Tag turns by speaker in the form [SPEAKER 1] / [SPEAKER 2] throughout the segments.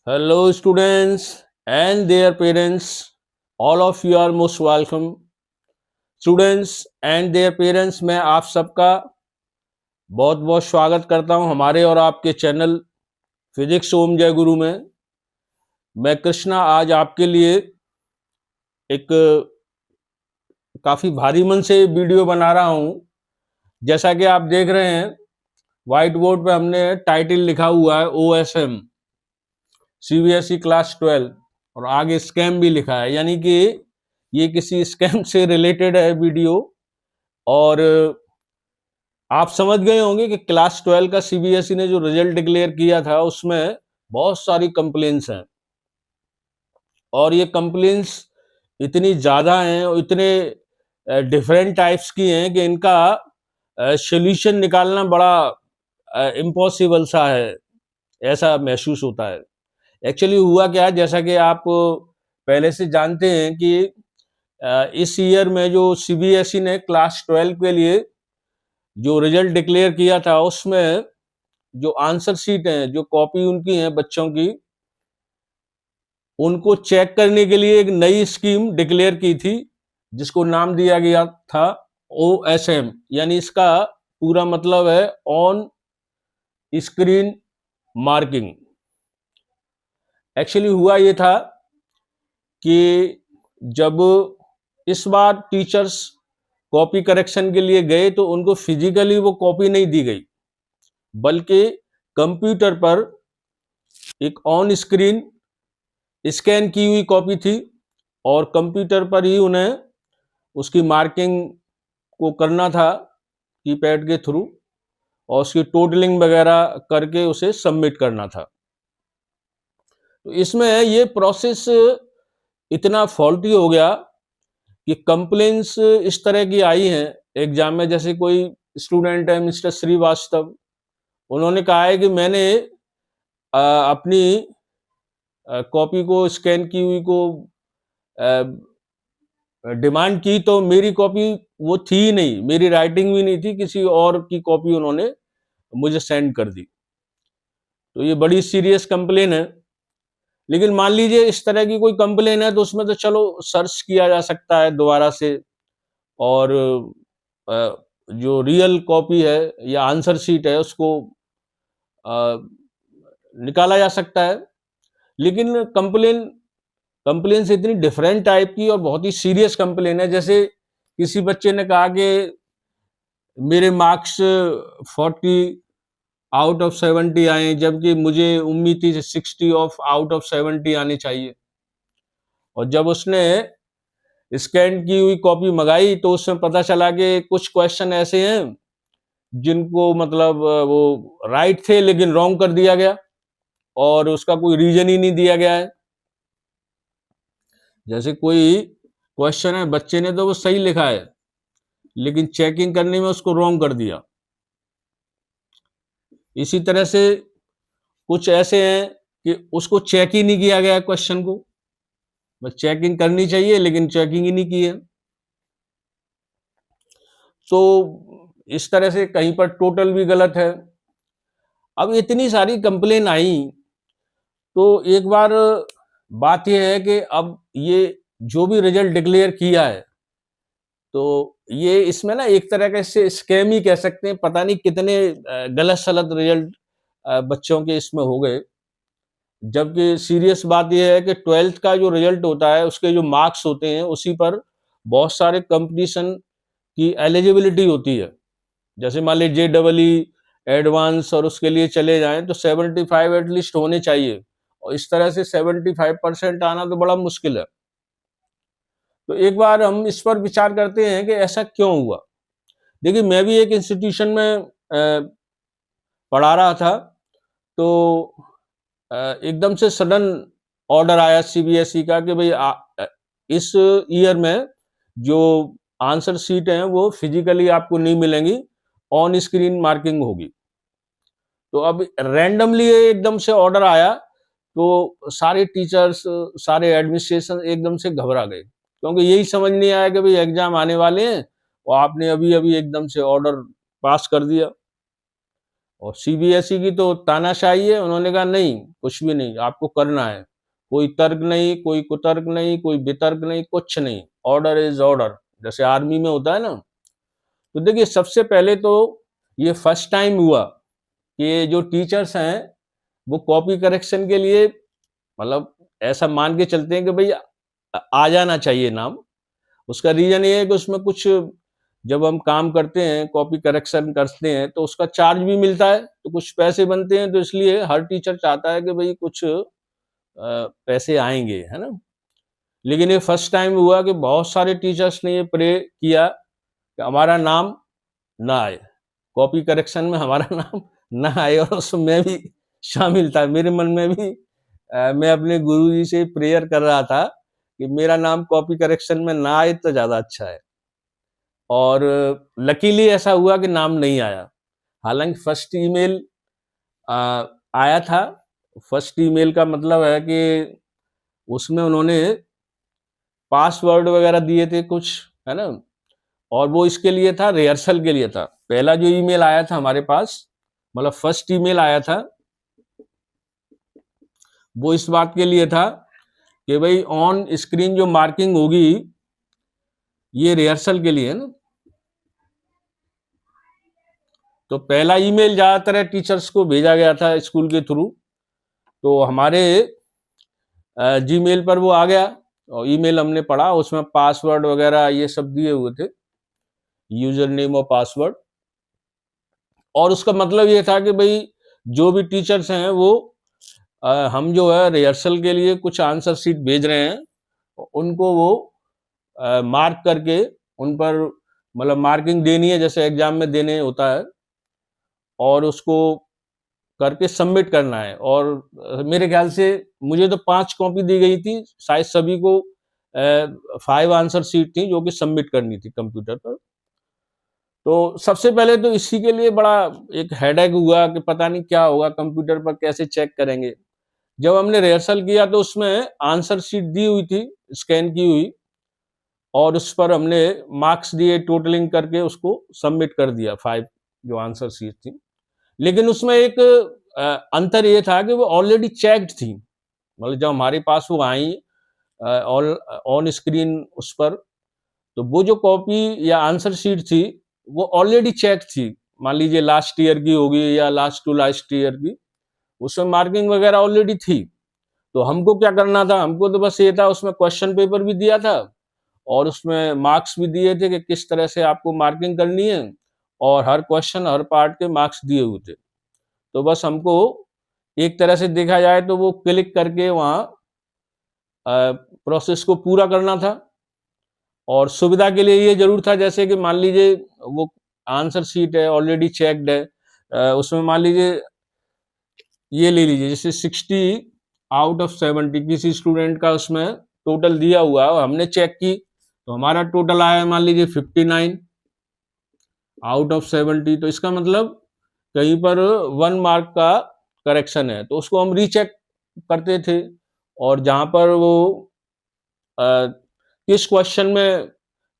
[SPEAKER 1] Hello, students and their parents. All of you are most welcome. Students and their parents, मैं आप सबका बहुत बहुत स्वागत करता हूं हमारे और आपके चैनल फिजिक्स ओम जय गुरु में। मैं कृष्णा आज आपके लिए एक काफ़ी भारी मन से वीडियो बना रहा हूं। जैसा कि आप देख रहे हैं, व्हाइट बोर्ड पे हमने टाइटल लिखा हुआ है OSM CBSE क्लास 12 और आगे स्कैम भी लिखा है, यानी कि ये किसी स्कैम से रिलेटेड है वीडियो। और आप समझ गए होंगे कि क्लास 12 का CBSE ने जो रिजल्ट डिक्लेयर किया था उसमें बहुत सारी कंप्लेंट्स हैं, और ये कंप्लेंट्स इतनी ज़्यादा हैं और इतने डिफरेंट टाइप्स की हैं कि इनका सॉल्यूशन निकालना बड़ा इम्पॉसिबल सा है, ऐसा महसूस होता है। एक्चुअली हुआ क्या है, जैसा कि आप पहले से जानते हैं कि इस ईयर में जो CBSE ने क्लास 12 के लिए जो रिजल्ट डिक्लेयर किया था उसमें जो आंसर शीट हैं, जो कॉपी उनकी हैं बच्चों की, उनको चेक करने के लिए एक नई स्कीम डिक्लेयर की थी जिसको नाम दिया गया था OSM, यानी इसका पूरा मतलब है ऑन स्क्रीन मार्किंग। एक्चुअली हुआ ये था कि जब इस बार टीचर्स कॉपी करेक्शन के लिए गए तो उनको फिजिकली वो कॉपी नहीं दी गई, बल्कि कंप्यूटर पर एक ऑन स्क्रीन स्कैन की हुई कॉपी थी और कंप्यूटर पर ही उन्हें उसकी मार्किंग को करना था कीपैड के थ्रू, और उसकी टोटलिंग वगैरह करके उसे सबमिट करना था। तो इसमें ये प्रोसेस इतना फॉल्टी हो गया कि कंप्लेंट्स इस तरह की आई हैं एग्जाम में। जैसे कोई स्टूडेंट है मिस्टर श्रीवास्तव, उन्होंने कहा है कि मैंने अपनी कॉपी को स्कैन की हुई को डिमांड की तो मेरी कॉपी वो थी ही नहीं, मेरी राइटिंग भी नहीं थी, किसी और की कॉपी उन्होंने मुझे सेंड कर दी। तो ये बड़ी सीरियस कंप्लेन है। लेकिन मान लीजिए इस तरह की कोई कंप्लेन है तो उसमें तो चलो सर्च किया जा सकता है दोबारा से, और जो रियल कॉपी है या आंसर शीट है उसको निकाला जा सकता है। लेकिन कंप्लेन से इतनी डिफरेंट टाइप की और बहुत ही सीरियस कंप्लेन है। जैसे किसी बच्चे ने कहा कि मेरे मार्क्स 40 आउट ऑफ 70 आए, जबकि मुझे उम्मीद थी 60 ऑफ आउट ऑफ 70 आने चाहिए। और जब उसने स्कैन की हुई कॉपी मंगाई तो उसमें पता चला कि कुछ क्वेश्चन ऐसे हैं जिनको मतलब वो राइट थे लेकिन रॉन्ग कर दिया गया, और उसका कोई रीजन ही नहीं दिया गया है। जैसे कोई क्वेश्चन है, बच्चे ने तो वो सही लिखा है लेकिन चेकिंग करने में उसको रॉन्ग कर दिया। इसी तरह से कुछ ऐसे हैं कि उसको चेक ही नहीं किया गया क्वेश्चन को, बस चेकिंग करनी चाहिए लेकिन चेकिंग ही नहीं की है। तो इस तरह से कहीं पर टोटल भी गलत है। अब इतनी सारी कंप्लेन आई तो एक बार बात यह है कि अब ये जो भी रिजल्ट डिक्लेयर किया है तो ये इसमें ना एक तरह का इससे स्कैम ही कह सकते हैं। पता नहीं कितने गलत सलत रिजल्ट बच्चों के इसमें हो गए। जबकि सीरियस बात यह है कि 12th का जो रिजल्ट होता है उसके जो मार्क्स होते हैं उसी पर बहुत सारे कंपटीशन की एलिजिबिलिटी होती है। जैसे मान लीजिए JEE एडवांस और उसके लिए चले जाएं तो 75 एटलीस्ट होने चाहिए, और इस तरह से 75% आना तो बड़ा मुश्किल है। तो एक बार हम इस पर विचार करते हैं कि ऐसा क्यों हुआ। देखिए, मैं भी एक इंस्टीट्यूशन में पढ़ा रहा था, तो एकदम से सडन ऑर्डर आया CBSE का कि भाई इस ईयर में जो आंसर शीट हैं वो फिजिकली आपको नहीं मिलेंगी, ऑन स्क्रीन मार्किंग होगी। तो अब रैंडमली एकदम से ऑर्डर आया तो सारे टीचर्स, सारे एडमिनिस्ट्रेशन एकदम से घबरा गए, क्योंकि यही समझ नहीं आया कि भाई एग्जाम आने वाले हैं और आपने अभी अभी एकदम से ऑर्डर पास कर दिया। और सीबीएसई की तो तानाशाही है, उन्होंने कहा नहीं, कुछ भी नहीं, आपको करना है, कोई तर्क नहीं, कोई कुतर्क नहीं, कोई वितर्क नहीं, कुछ नहीं, ऑर्डर इज ऑर्डर, जैसे आर्मी में होता है ना। तो देखिए, सबसे पहले तो ये फर्स्ट टाइम हुआ कि जो टीचर्स हैं वो कॉपी करेक्शन के लिए, मतलब ऐसा मान के चलते हैं कि भाई आ जाना चाहिए नाम। उसका रीजन ये है कि उसमें कुछ, जब हम काम करते हैं, कॉपी करेक्शन करते हैं, तो उसका चार्ज भी मिलता है, तो कुछ पैसे बनते हैं, तो इसलिए हर टीचर चाहता है कि भाई कुछ पैसे आएंगे, है ना। लेकिन ये फर्स्ट टाइम हुआ कि बहुत सारे टीचर्स ने ये प्रे किया कि हमारा नाम ना आए, कॉपी करेक्शन में हमारा नाम ना आए, और उसमें मैं भी शामिल था। मेरे मन में भी मैं अपने गुरुजी से प्रेयर कर रहा था कि मेरा नाम कॉपी करेक्शन में ना आए तो ज़्यादा अच्छा है। और लकीली ऐसा हुआ कि नाम नहीं आया। हालांकि फर्स्ट ईमेल आया था। फर्स्ट ईमेल का मतलब है कि उसमें उन्होंने पासवर्ड वगैरह दिए थे कुछ, है ना। और वो इसके लिए था, रिहर्सल के लिए था। पहला जो ईमेल आया था हमारे पास, मतलब फर्स्ट ईमेल आया था, वो इस बात के लिए था कि भाई ऑन स्क्रीन जो मार्किंग होगी, ये रिहर्सल के लिए है ना। तो पहला ईमेल ज्यादातर टीचर्स को भेजा गया था स्कूल के थ्रू, तो हमारे जीमेल पर वो आ गया, और ईमेल हमने पढ़ा, उसमें पासवर्ड वगैरह ये सब दिए हुए थे, यूजर नेम और पासवर्ड। और उसका मतलब ये था कि भाई जो भी टीचर्स हैं वो हम जो है रिहर्सल के लिए कुछ आंसर शीट भेज रहे हैं, उनको वो मार्क करके उन पर, मतलब मार्किंग देनी है जैसे एग्जाम में देने होता है, और उसको करके सबमिट करना है। और मेरे ख्याल से मुझे तो 5 कॉपी दी गई थी, शायद सभी को 5 आंसर शीट थी जो कि सबमिट करनी थी कंप्यूटर पर। तो सबसे पहले तो इसी के लिए बड़ा एक हेडेक हुआ कि पता नहीं क्या होगा, कंप्यूटर पर कैसे चेक करेंगे। जब हमने रिहर्सल किया तो उसमें आंसर शीट दी हुई थी, स्कैन की हुई, और उस पर हमने मार्क्स दिए, टोटलिंग करके उसको सबमिट कर दिया, 5 जो आंसर शीट थी। लेकिन उसमें एक अंतर ये था कि वो ऑलरेडी चेक्ड थी, मतलब जब हमारे पास वो आई ऑन स्क्रीन उस पर, तो वो जो कॉपी या आंसर शीट थी वो ऑलरेडी चेक थी। मान लीजिए लास्ट ईयर की होगी या लास्ट टू लास्ट ईयर की, उसमें मार्किंग वगैरह ऑलरेडी थी। तो हमको क्या करना था, हमको तो बस ये था, उसमें क्वेश्चन पेपर भी दिया था और उसमें मार्क्स भी दिए थे कि किस तरह से आपको मार्किंग करनी है, और हर क्वेश्चन हर पार्ट के मार्क्स दिए हुए थे। तो बस हमको एक तरह से देखा जाए तो वो क्लिक करके वहाँ प्रोसेस को पूरा करना था। और सुविधा के लिए ये जरूर था, जैसे कि मान लीजिए वो आंसर शीट है ऑलरेडी चेक्ड है, उसमें मान लीजिए ये ले लीजिए, जैसे 60 आउट ऑफ 70 किसी स्टूडेंट का उसमें टोटल दिया हुआ है और हमने चेक की, तो हमारा टोटल आया मान लीजिए 59 आउट ऑफ 70। तो इसका मतलब कहीं पर 1 मार्क का करेक्शन है, तो उसको हम रीचेक करते थे, और जहां पर वो किस क्वेश्चन में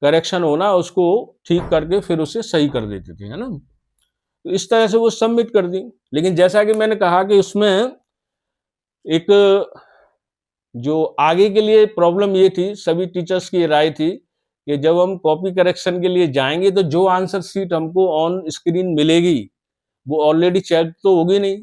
[SPEAKER 1] करेक्शन होना उसको ठीक करके फिर उसे सही कर देते थे, है ना। तो इस तरह से वो सबमिट कर दी। लेकिन जैसा कि मैंने कहा कि उसमें एक जो आगे के लिए प्रॉब्लम ये थी, सभी टीचर्स की राय थी कि जब हम कॉपी करेक्शन के लिए जाएंगे तो जो आंसर शीट हमको ऑन स्क्रीन मिलेगी वो ऑलरेडी चेक तो होगी नहीं,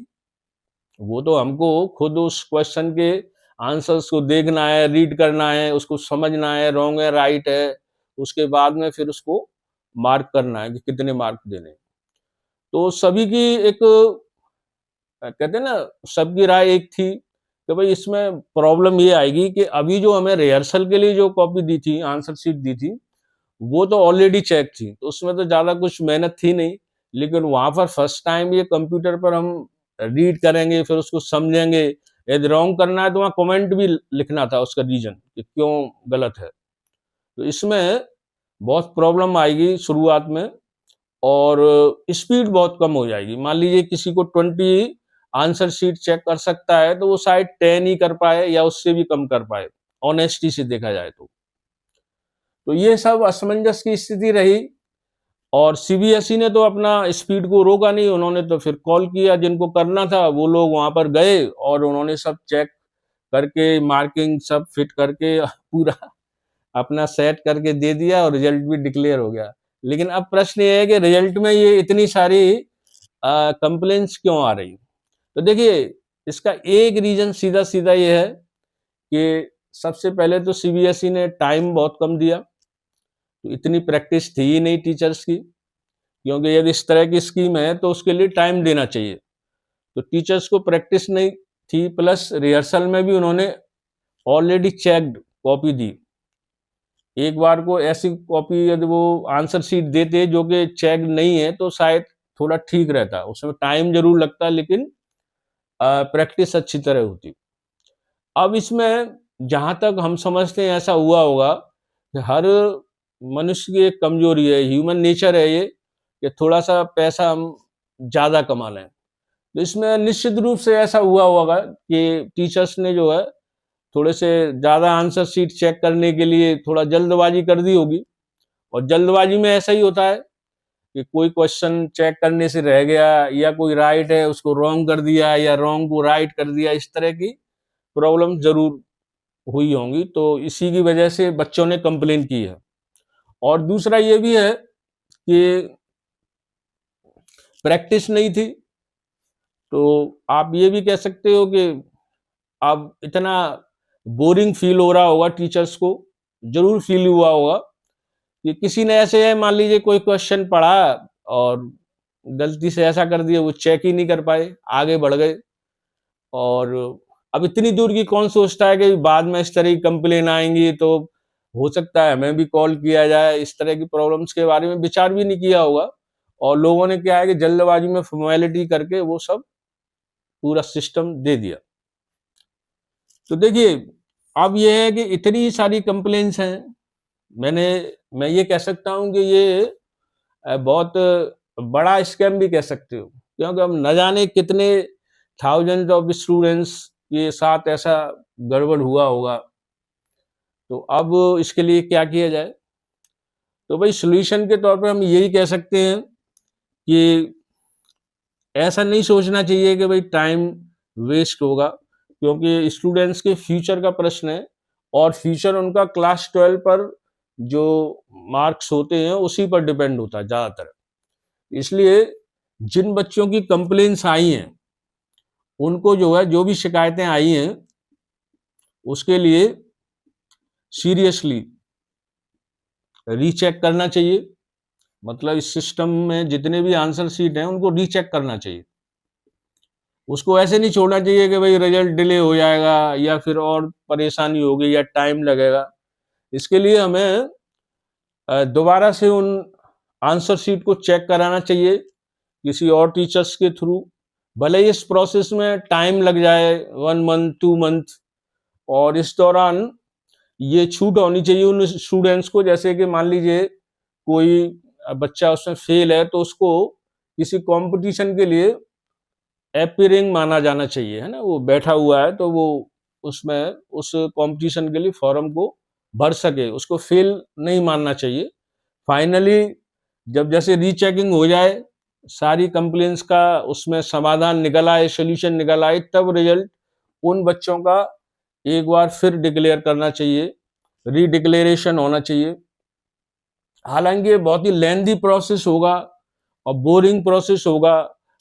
[SPEAKER 1] वो तो हमको खुद उस क्वेश्चन के आंसर्स को देखना है, रीड करना है, उसको समझना है, रॉन्ग है राइट है, उसके बाद में फिर उसको मार्क करना है कि कितने मार्क देने। तो सभी की एक कहते हैं ना, सबकी राय एक थी कि भाई इसमें प्रॉब्लम ये आएगी कि अभी जो हमें रिहर्सल के लिए जो कॉपी दी थी, आंसर शीट दी थी, वो तो ऑलरेडी चेक थी, तो उसमें तो ज्यादा कुछ मेहनत थी नहीं। लेकिन वहां पर फर्स्ट टाइम ये कंप्यूटर पर हम रीड करेंगे, फिर उसको समझेंगे, यदि रॉन्ग करना है तो वहाँ कमेंट भी लिखना था उसका रीजन कि क्यों गलत है। तो इसमें बहुत प्रॉब्लम आएगी शुरुआत में, और स्पीड बहुत कम हो जाएगी। मान लीजिए किसी को 20 आंसर शीट चेक कर सकता है, तो वो शायद 10 ही कर पाए या उससे भी कम कर पाए, ऑनेस्टी से देखा जाए तो। तो ये सब असमंजस की स्थिति रही। और सीबीएसई ने तो अपना स्पीड को रोका नहीं, उन्होंने तो फिर कॉल किया, जिनको करना था वो लोग वहां पर गए और उन्होंने सब चेक करके मार्किंग सब फिट करके पूरा अपना सेट करके दे दिया और रिजल्ट भी डिक्लेयर हो गया। लेकिन अब प्रश्न ये है कि रिजल्ट में ये इतनी सारी कंप्लेंट्स क्यों आ रही? तो देखिए, इसका एक रीजन सीधा सीधा ये है कि सबसे पहले तो सीबीएसई ने टाइम बहुत कम दिया, तो इतनी प्रैक्टिस थी ही नहीं टीचर्स की, क्योंकि यदि इस तरह की स्कीम है तो उसके लिए टाइम देना चाहिए। तो टीचर्स को प्रैक्टिस नहीं थी, प्लस रिहर्सल में भी उन्होंने ऑलरेडी चेक्ड कॉपी दी। एक बार को ऐसी कॉपी यदि वो आंसर शीट देते जो कि चेक नहीं है तो शायद थोड़ा ठीक रहता, उसमें टाइम जरूर लगता लेकिन प्रैक्टिस अच्छी तरह होती। अब इसमें जहां तक हम समझते हैं ऐसा हुआ होगा कि हर मनुष्य की एक कमजोरी है, ह्यूमन नेचर है ये, कि थोड़ा सा पैसा हम ज्यादा कमा लें। तो इसमें निश्चित रूप से ऐसा हुआ होगा कि टीचर्स ने जो है थोड़े से ज्यादा आंसर शीट चेक करने के लिए थोड़ा जल्दबाजी कर दी होगी। और जल्दबाजी में ऐसा ही होता है कि कोई क्वेश्चन चेक करने से रह गया, या कोई राइट है उसको रॉन्ग कर दिया, या रॉन्ग को राइट कर दिया, इस तरह की प्रॉब्लम जरूर हुई होंगी। तो इसी की वजह से बच्चों ने कंप्लेन की है। और दूसरा ये भी है कि प्रैक्टिस नहीं थी, तो आप ये भी कह सकते हो कि अब इतना बोरिंग फील हो रहा होगा टीचर्स को, जरूर फील हुआ होगा कि किसी ने ऐसे है, मान लीजिए कोई क्वेश्चन पढ़ा और गलती से ऐसा कर दिया, वो चेक ही नहीं कर पाए, आगे बढ़ गए। और अब इतनी दूर की कौन सोचता है कि बाद में इस तरह की कंप्लेन आएंगी तो हो सकता है हमें भी कॉल किया जाए, इस तरह की प्रॉब्लम्स के बारे में विचार भी नहीं किया होगा। और लोगों ने क्या है कि जल्दबाजी में फॉर्मेलिटी करके वो सब पूरा सिस्टम दे दिया। तो देखिए, अब ये है कि इतनी सारी कंप्लेंट्स हैं, मैं ये कह सकता हूं कि ये बहुत बड़ा स्कैम भी कह सकते हो, क्योंकि हम न जाने कितने थाउजेंड ऑफ स्टूडेंट्स के साथ ऐसा गड़बड़ हुआ होगा। तो अब इसके लिए क्या किया जाए? तो भाई सॉल्यूशन के तौर पे हम यही कह सकते हैं कि ऐसा नहीं सोचना चाहिए कि भाई टाइम वेस्ट होगा, क्योंकि स्टूडेंट्स के फ्यूचर का प्रश्न है और फ्यूचर उनका क्लास 12 पर जो मार्क्स होते हैं उसी पर डिपेंड होता है ज़्यादातर। इसलिए जिन बच्चों की कंप्लेंट्स आई हैं, उनको जो है, जो भी शिकायतें आई हैं, उसके लिए सीरियसली रीचेक करना चाहिए। मतलब इस सिस्टम में जितने भी आंसर शीट हैं उनको रीचेक करना चाहिए। उसको ऐसे नहीं छोड़ना चाहिए कि भाई रिजल्ट डिले हो जाएगा या फिर और परेशानी होगी या टाइम लगेगा। इसके लिए हमें दोबारा से उन आंसर शीट को चेक कराना चाहिए किसी और टीचर्स के थ्रू। भले ही इस प्रोसेस में टाइम लग जाए, 1 मंथ 2 मंथ, और इस दौरान ये छूट होनी चाहिए उन स्टूडेंट्स को, जैसे कि मान लीजिए कोई बच्चा उसमें फेल है तो उसको किसी कंपटीशन के लिए एपियरिंग माना जाना चाहिए, है ना, वो बैठा हुआ है तो वो उसमें उस कंपटीशन के लिए फॉर्म को भर सके, उसको फेल नहीं मानना चाहिए। फाइनली जब जैसे रीचेकिंग हो जाए, सारी कंप्लेंट्स का उसमें समाधान निकल आए, सोल्यूशन निकल आए, तब रिजल्ट उन बच्चों का एक बार फिर डिक्लेयर करना चाहिए, रीडिक्लेरेशन होना चाहिए। हालांकि ये बहुत ही लेंथी प्रोसेस होगा और बोरिंग प्रोसेस होगा,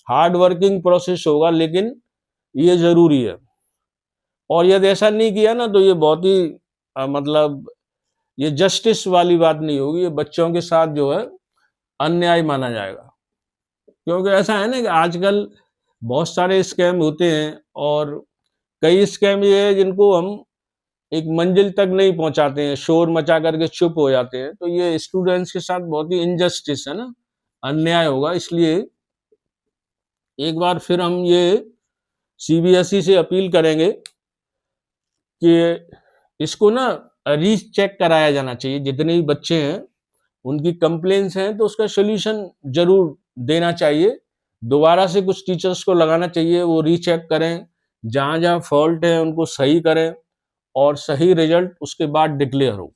[SPEAKER 1] हार्ड वर्किंग प्रोसेस होगा, लेकिन ये जरूरी है। और यदि ऐसा नहीं किया ना तो ये बहुत ही मतलब ये जस्टिस वाली बात नहीं होगी, ये बच्चों के साथ जो है अन्याय माना जाएगा। क्योंकि ऐसा है ना कि आजकल बहुत सारे स्कैम होते हैं और कई स्कैम ये है जिनको हम एक मंजिल तक नहीं पहुंचाते हैं, शोर मचा करके चुप हो जाते हैं। तो ये स्टूडेंट्स के साथ बहुत ही इनजस्टिस है ना, अन्याय होगा। इसलिए एक बार फिर हम ये सीबीएसई से अपील करेंगे कि इसको ना रीचेक कराया जाना चाहिए। जितने भी बच्चे हैं उनकी कंप्लेंट्स हैं तो उसका सोल्यूशन जरूर देना चाहिए। दोबारा से कुछ टीचर्स को लगाना चाहिए, वो रीचेक करें, जहाँ जहाँ फॉल्ट है उनको सही करें और सही रिजल्ट उसके बाद डिक्लेयर हो।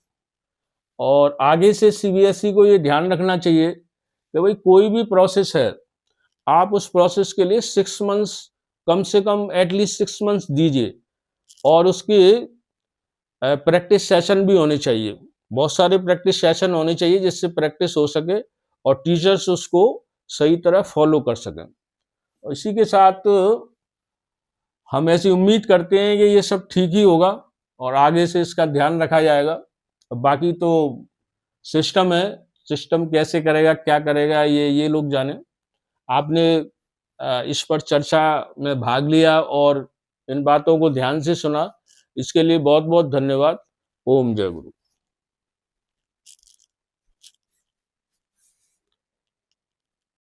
[SPEAKER 1] और आगे से सीबीएसई को ये ध्यान रखना चाहिए कि भाई कोई भी प्रोसेस है, आप उस प्रोसेस के लिए 6 मंथ्स, कम से कम एटलीस्ट 6 मंथ्स दीजिए, और उसकी प्रैक्टिस सेशन भी होने चाहिए। बहुत सारे प्रैक्टिस सेशन होने चाहिए जिससे प्रैक्टिस हो सके और टीचर्स उसको सही तरह फॉलो कर सकें। इसी के साथ हम ऐसी उम्मीद करते हैं कि ये सब ठीक ही होगा और आगे से इसका ध्यान रखा जाएगा। बाकी तो सिस्टम है, सिस्टम कैसे करेगा, क्या करेगा, ये लोग जाने। आपने इस पर चर्चा में भाग लिया और इन बातों को ध्यान से सुना, इसके लिए बहुत बहुत धन्यवाद। ओम जय गुरु।